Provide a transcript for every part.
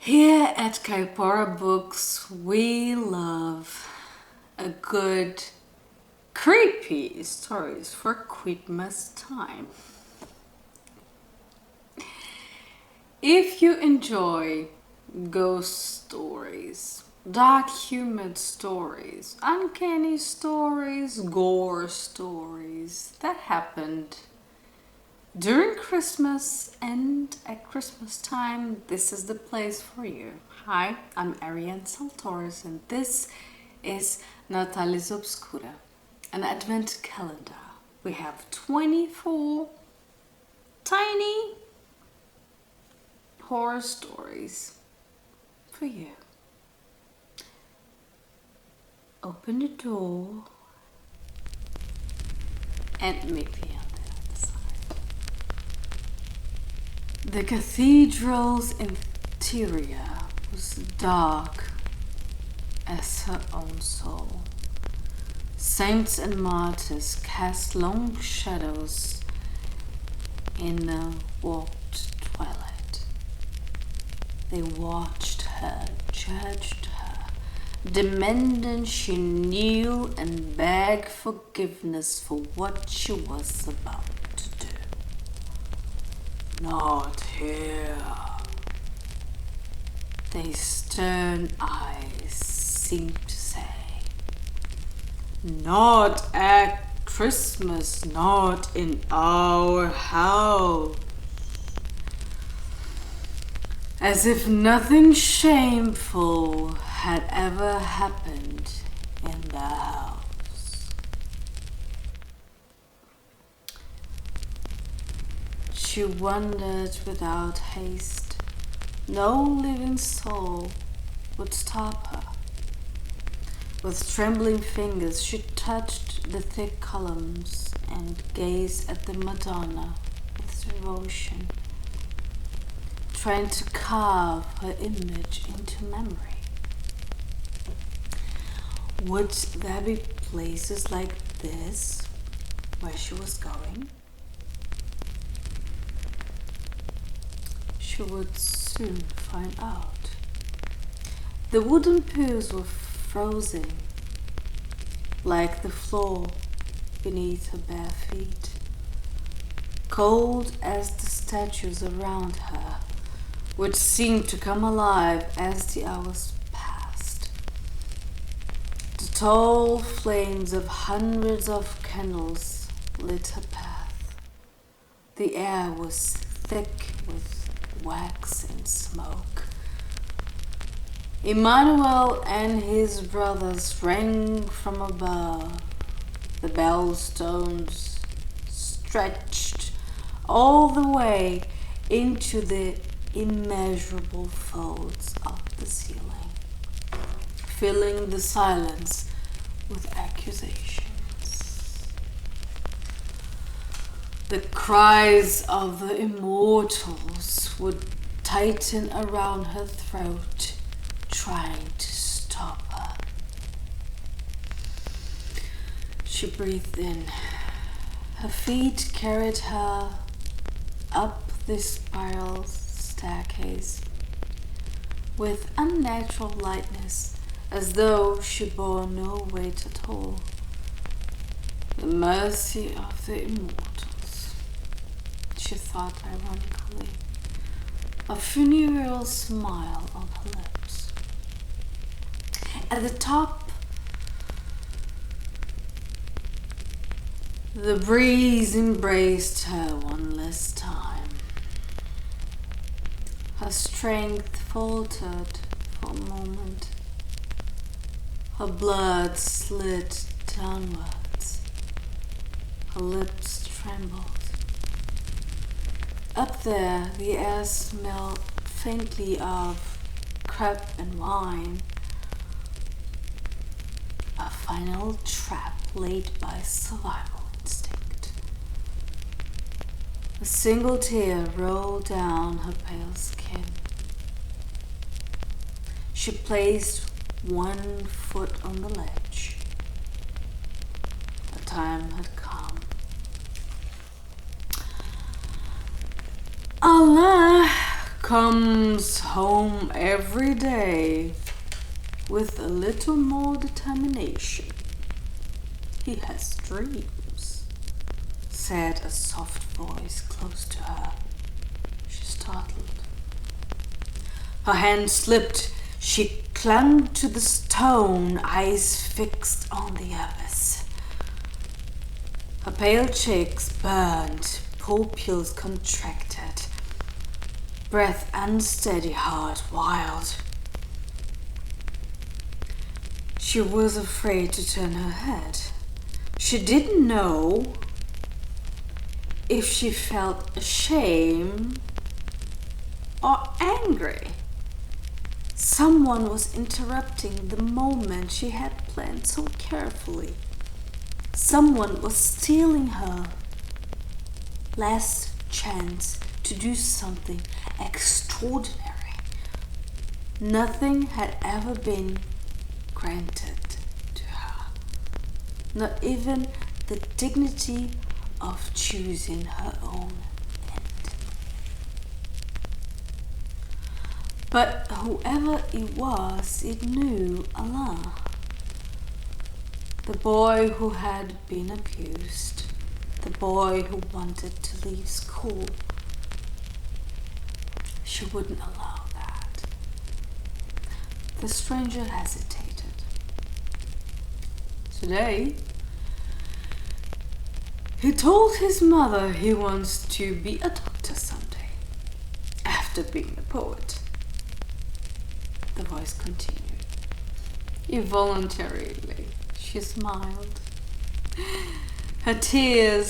Here at Kaipora Books, we love a good creepy stories for Creepmas time. If you enjoy ghost stories, dark humid stories, uncanny stories, gore stories that happened during Christmas and at Christmas time, this is the place for you. Hi, I'm Ariane Saltoris and this is Natalis Obscura, an advent calendar. We have 24 tiny horror stories for you. Open the door and meet me on the other side. The cathedral's interior was dark as her own soul. Saints and martyrs cast long shadows in the warped twilight. They watched her, judged her, demanding she kneel and beg forgiveness for what she was about to do. Not here. Their stern eyes seemed to say, not at Christmas, not in our house. As if nothing shameful had ever happened in the house. She wandered without haste. No living soul would stop her. With trembling fingers, she touched the thick columns and gazed at the Madonna with devotion, trying to carve her image into memory. Would there be places like this where she was going? She would soon find out. The wooden pews were frozen, like the floor beneath her bare feet, cold as the statues around her, which seemed to come alive as the hours passed. The tall flames of hundreds of candles lit her path. The air was thick with wax and smoke. Emmanuel and his brothers rang from above. The bell stones stretched all the way into the immeasurable folds of the ceiling, filling the silence with accusations. The cries of the Immortals would tighten around her throat, trying to stop her. She breathed in. Her feet carried her up the spiral staircase with unnatural lightness, as though she bore no weight at all. The mercy of the Immortals, she thought ironically, a funereal smile on her lips. At the top, the breeze embraced her one last time. Her strength faltered for a moment. Her blood slid downwards. Her lips trembled. Up there, the air smelled faintly of crepe and wine. A final trap laid by survival instinct. A single tear rolled down her pale skin. She placed one foot on the ledge. The time had come. Allah comes home every day with a little more determination. He has dreams, said a soft voice close to her. She startled. Her hand slipped. She clung to the stone, eyes fixed on the abyss. Her pale cheeks burned, pupils contracted, breath unsteady, heart wild. She was afraid to turn her head. She didn't know if she felt ashamed or angry. Someone was interrupting the moment she had planned so carefully. Someone was stealing her last chance to do something extraordinary. Nothing had ever been granted to her, not even the dignity of choosing her own end. But whoever it was, it knew Allah, the boy who had been abused, the boy who wanted to leave school. She wouldn't allow that. The stranger hesitated. Today, he told his mother he wants to be a doctor someday, after being a poet. The voice continued. Involuntarily, she smiled. Her tear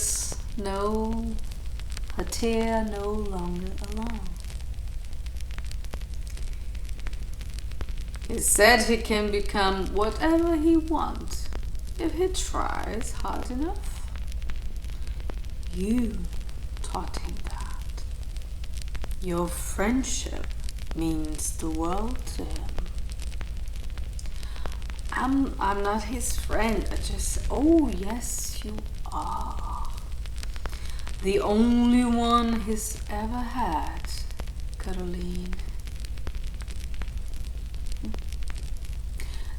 no longer alone. He said he can become whatever he wants if he tries hard enough. You taught him that. Your friendship means the world to him. I'm not his friend. Oh yes, you are. The only one he's ever had, Caroline.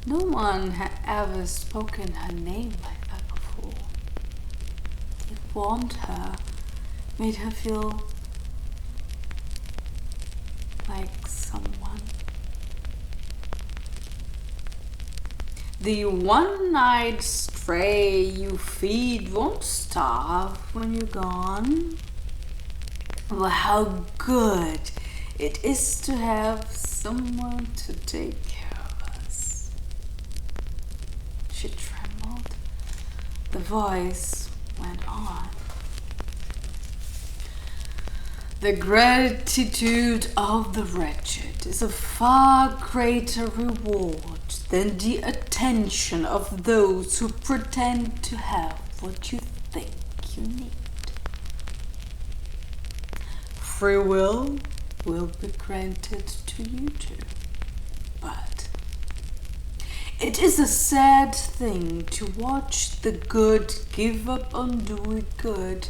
No one had ever spoken her name like that before. It warmed her, made her feel like someone. The one-eyed stray you feed won't starve when you're gone. Well, how good it is to have someone to take care of us. She trembled. The voice went on. The gratitude of the wretched is a far greater reward than the attention of those who pretend to have what you think you need. Free will be granted to you too, but it is a sad thing to watch the good give up on doing good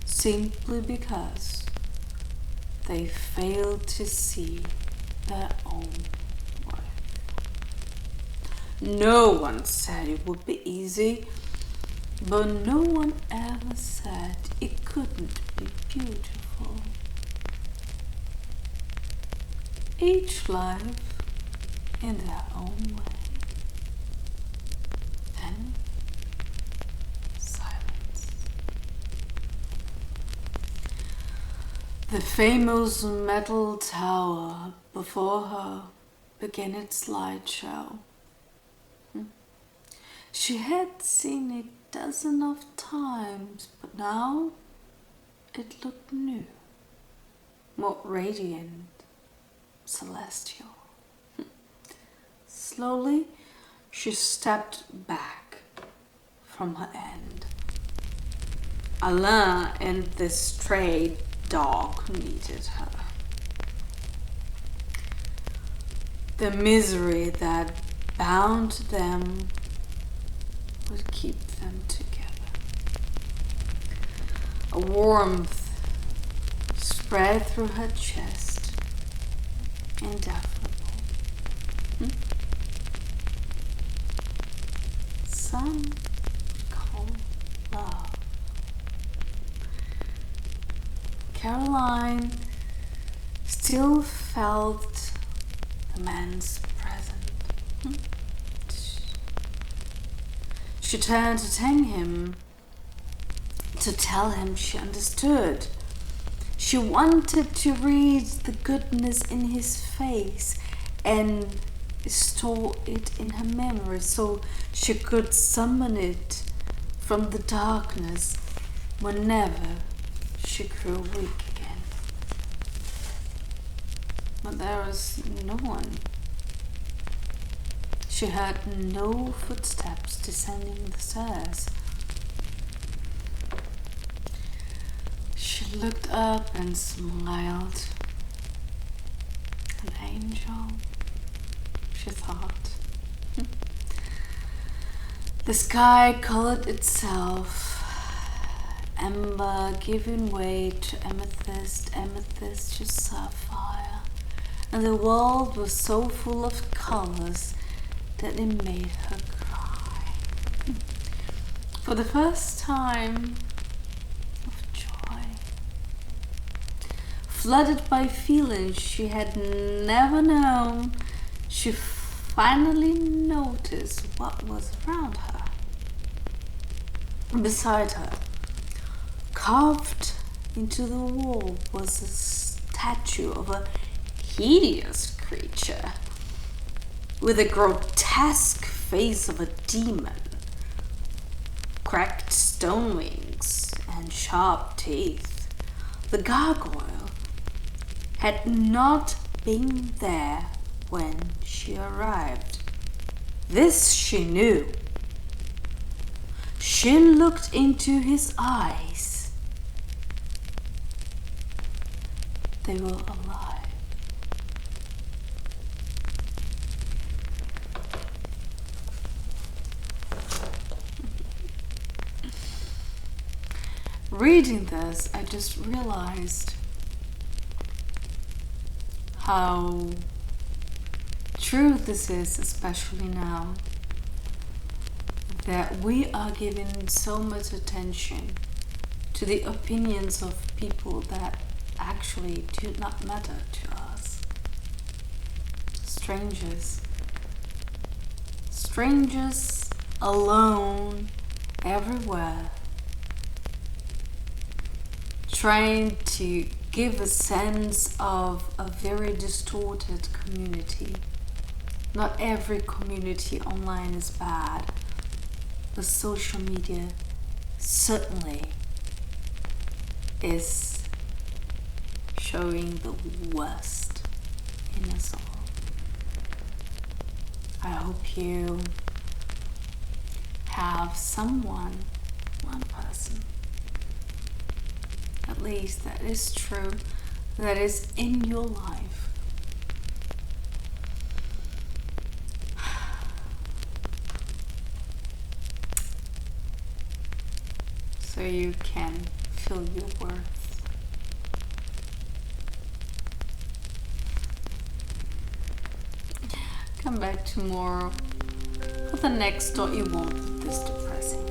simply because they fail to see their own worth. No one said it would be easy, but no one ever said it couldn't be beautiful. Each life in their own way. Then silence. The famous metal tower before her began its slideshow. She had seen it dozens of times, but now it looked new, more radiant, celestial. Slowly, she stepped back from her end. Alain and the stray dog needed her. The misery that bound them would keep them together. A warmth spread through her chest. indefinable. Some call love. Caroline still felt the man's presence. She turned to thank him, to tell him she understood. She wanted to read the goodness in his face and store it in her memory so she could summon it from the darkness whenever she grew weak again. But there was no one. She heard no footsteps descending the stairs. She looked up and smiled. An angel, she thought. The sky colored itself, amber giving way to amethyst, amethyst to sapphire, and the world was so full of colors that it made her cry. For the first time of joy. Flooded by feelings she had never known, she finally noticed what was around her. Beside her, carved into the wall, was a statue of a hideous creature with a grotesque face of a demon, cracked stone wings, and sharp teeth. The gargoyle had not been there when she arrived. This she knew. She looked into his eyes. They were alive. Reading this, I just realized how true this is, especially now, that we are giving so much attention to the opinions of people that actually do not matter to us. Strangers. Strangers alone, everywhere, trying to give a sense of a very distorted community. Not every community online is bad, but social media certainly is showing the worst in us all. I hope you have someone, one person, at least that is true, that is in your life. So you can feel your worth. Come back tomorrow for the next thought you won't be this depressing.